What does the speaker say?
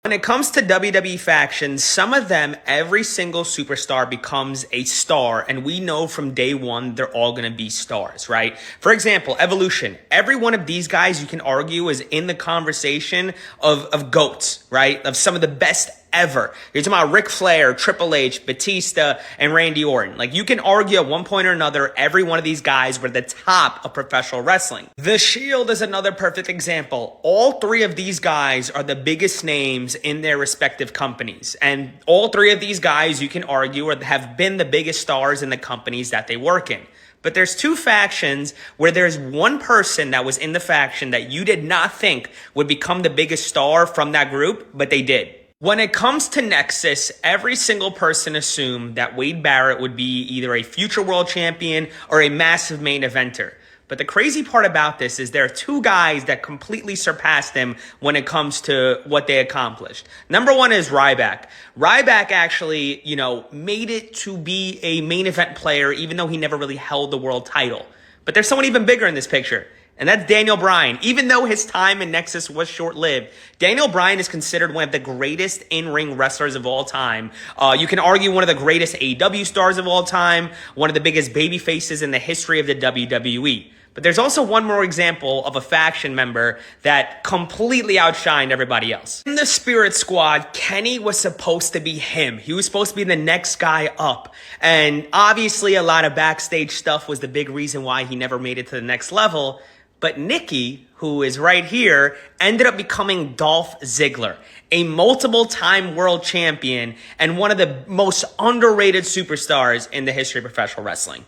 When it comes to WWE factions, some of them, every single superstar becomes a star, and we know from day one they're all going to be stars, right? For example, Evolution. Every one of these guys, you can argue, is in the conversation of GOATs, right? Of some of the best ever. You're talking about Ric Flair, Triple H, Batista, and Randy Orton. Like, you can argue at one point or another, every one of these guys were the top of professional wrestling. The Shield is another perfect example. All three of these guys are the biggest names in their respective companies. And all three of these guys, you can argue, have been the biggest stars in the companies that they work in. But there's two factions where there's one person that was in the faction that you did not think would become the biggest star from that group, but they did. When it comes to Nexus, every single person assumed that Wade Barrett would be either a future world champion or a massive main eventer. But the crazy part about this is there are two guys that completely surpassed him when it comes to what they accomplished. Number one is Ryback. Ryback actually, made it to be a main event player, even though he never really held the world title. But there's someone even bigger in this picture. And that's Daniel Bryan. Even though his time in Nexus was short-lived, Daniel Bryan is considered one of the greatest in-ring wrestlers of all time. You can argue one of the greatest AEW stars of all time, one of the biggest baby faces in the history of the WWE. But there's also one more example of a faction member that completely outshined everybody else. In the Spirit Squad, Kenny was supposed to be him. He was supposed to be the next guy up. And obviously a lot of backstage stuff was the big reason why he never made it to the next level. But Nikki, who is right here, ended up becoming Dolph Ziggler, a multiple-time world champion and one of the most underrated superstars in the history of professional wrestling.